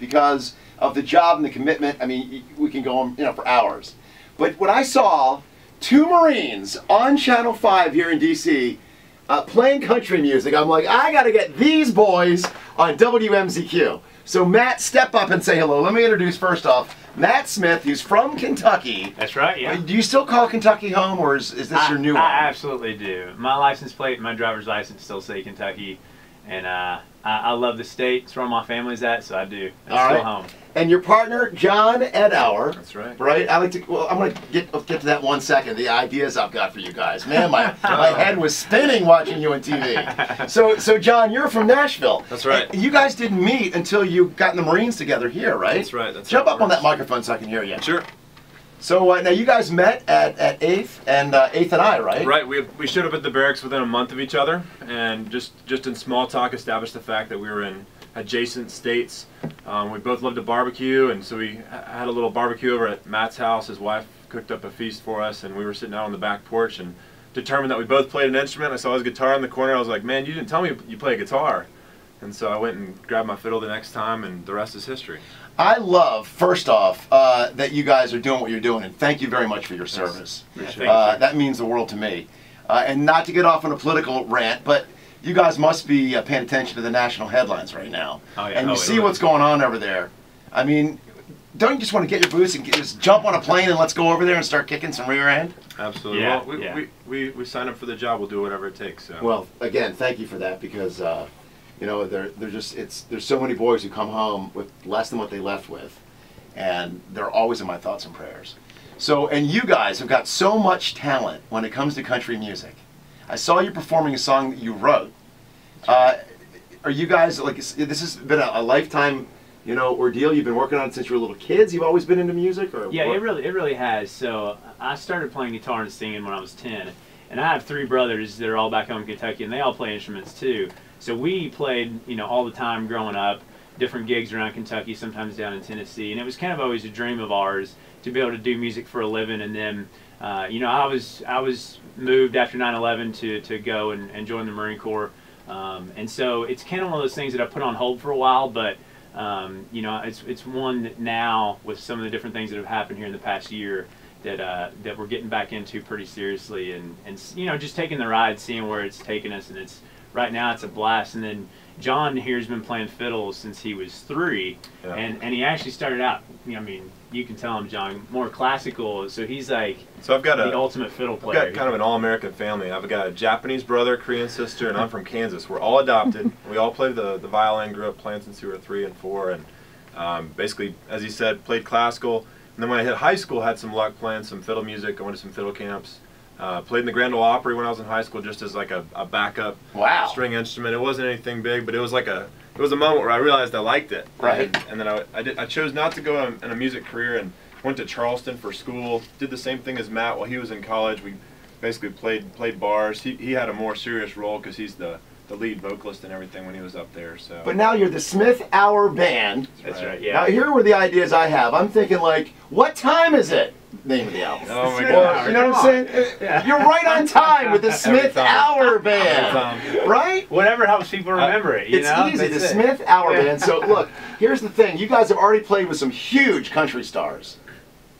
because of the job and the commitment. I mean, we can go on, for hours. But when I saw two Marines on Channel 5 here in DC playing country music, I'm like, I got to get these boys on WMZQ. So Matt, step up and say hello. Let me introduce first off Matt Smith, who's from Kentucky. That's right, yeah. Do you still call Kentucky home, or is this your new one? I absolutely do. My license plate, my driver's license still say Kentucky, and I love the state. It's where my family's at, so I do. It's still home. And your partner, John Auer. That's right. Right? I like to. Well, I'm going to get to that 1 second. The ideas I've got for you guys. Man, my head was spinning watching you on TV. So John, you're from Nashville. That's right. And you guys didn't meet until you got in the Marines together here, right? That's right. Jump up on that microphone so I can hear you. Sure. So now you guys met at 8th and 8th and I, right? Right. We showed up at the barracks within a month of each other, and just in small talk established the fact that we were in adjacent states. We both loved to barbecue, and so we had a little barbecue over at Matt's house. His wife cooked up a feast for us, and we were sitting out on the back porch and determined that we both played an instrument. I saw his guitar in the corner. I was like, man, you didn't tell me you play a guitar. And so I went and grabbed my fiddle the next time, and the rest is history. I love, first off, that you guys are doing what you're doing, and thank you very much for your service. That means the world to me. And not to get off on a political rant, but you guys must be paying attention to the national headlines right now. Oh, yeah. And you see what's going on over there. I mean, don't you just want to get your boots and just jump on a plane and let's go over there and start kicking some rear end? Absolutely. Yeah, well, we signed up for the job. We'll do whatever it takes. So. Well, again, thank you for that, because there's so many boys who come home with less than what they left with, and they're always in my thoughts and prayers. So, and you guys have got so much talent when it comes to country music. I saw you performing a song that you wrote. Are you guys, like, this has been a lifetime, ordeal? You've been working on it since you were little kids? You've always been into music? Or yeah, what? it really has. So I started playing guitar and singing when I was 10, and I have 3 brothers that are all back home in Kentucky, and they all play instruments too. So we played, all the time growing up, different gigs around Kentucky, sometimes down in Tennessee, and it was kind of always a dream of ours to be able to do music for a living. And then, I was moved after 9/11 to go and join the Marine Corps, and so it's kind of one of those things that I put on hold for a while, but it's one that now, with some of the different things that have happened here in the past year, that we're getting back into pretty seriously, and just taking the ride, seeing where it's taken us, and right now it's a blast. And then John here has been playing fiddle since he was 3, yeah. and he actually started out, you can tell him, John, more classical, so he's like I've got the ultimate fiddle player. I've got kind of an all-American family. I've got a Japanese brother, Korean sister, and I'm from Kansas. We're all adopted. We all play the violin, grew up playing since we were 3 and 4, and basically, as he said, played classical. And then when I hit high school, had some luck playing some fiddle music, going to some fiddle camps. Played in the Grand Ole Opry when I was in high school, just as like a backup string instrument. It wasn't anything big, but it was a moment where I realized I liked it. Right. And then I chose not to go in a music career, and went to Charleston for school. Did the same thing as Matt while he was in college. We basically played bars. He had a more serious role because he's the lead vocalist and everything when he was up there. So. But now you're the Smith Auer Band. That's right. Yeah. Now here were the ideas I have. I'm thinking, like, what time is it? Name of the album. Oh my Or, God! you know what I'm saying? Yeah. You're right on time with the Smith Auer Band, right? Whatever helps people remember it. It's easy. The Smith Auer Band. So look, here's the thing. You guys have already played with some huge country stars.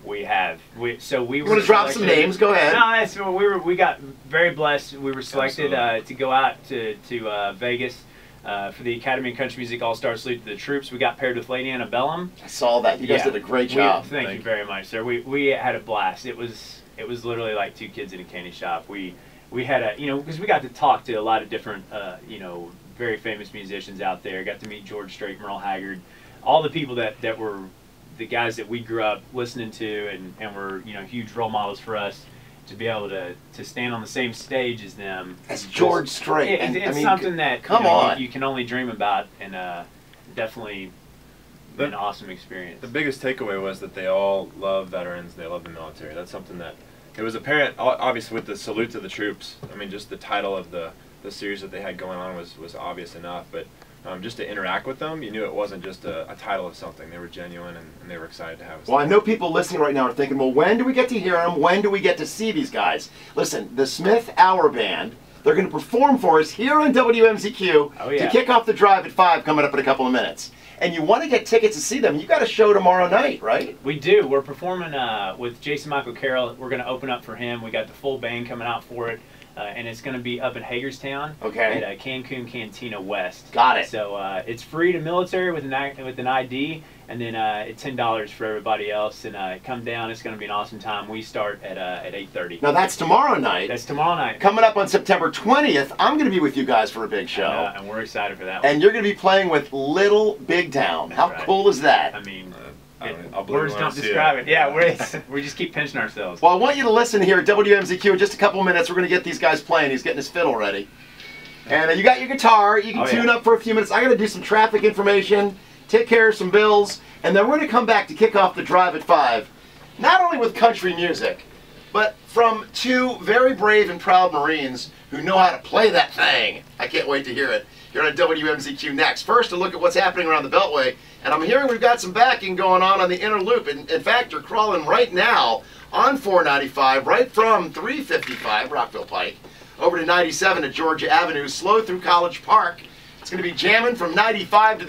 We have. We were. You want to drop some names? Go ahead. No, we got very blessed. We were selected to go out to Vegas for the Academy of Country Music All-Star Salute to the Troops. We got paired with Lady Antebellum. I saw that. You guys did a great job. Thank you very much, sir. We had a blast. It was literally like 2 kids in a candy shop. We had a because we got to talk to a lot of different very famous musicians out there. Got to meet George Strait, Merle Haggard, all the people that were the guys that we grew up listening to and were huge role models for us. To be able to stand on the same stage as them. That's George Strait. It's something that you can only dream about, and definitely an awesome experience. The biggest takeaway was that they all love veterans. They love the military. That's something that it was apparent, obviously, with the Salute to the Troops. I mean, just the title of the series that they had going on was obvious enough, but just to interact with them, you knew it wasn't just a title of something. They were genuine, and they were excited to have us. Well, I know people listening right now are thinking, well, when do we get to hear them? When do we get to see these guys? Listen, the Smith Auer Band, they're going to perform for us here on WMZQ to kick off the drive at 5 coming up in a couple of minutes. and you want to get tickets to see them, you got a show tomorrow night, right? We do. We're performing with Jason Michael Carroll. We're going to open up for him. We got the full band coming out for it. And it's going to be up in Hagerstown at Cancun Cantina West. Got it. So it's free to military with an ID, and then it's $10 for everybody else. And come down. It's going to be an awesome time. We start at 8:30. Now that's tomorrow night. That's tomorrow night. Coming up on September 20th, I'm going to be with you guys for a big show. And we're excited for that one. And you're going to be playing with Little Big Town. How cool is that? I mean, words don't describe it. Yeah, we just keep pinching ourselves. Well, I want you to listen here at WMZQ in just a couple minutes. We're going to get these guys playing. He's getting his fiddle ready. And you got your guitar. You can tune up for a few minutes. I got to do some traffic information, take care of some bills, and then we're going to come back to kick off the drive at 5. Not only with country music, but from two very brave and proud Marines who know how to play that thing. I can't wait to hear it. Here on WMZQ next. First, a look at what's happening around the Beltway. And I'm hearing we've got some backing going on the inner loop. In fact, you're crawling right now on 495, right from 355 Rockville Pike, over to 97 at Georgia Avenue, slow through College Park. It's going to be jamming from 95 to the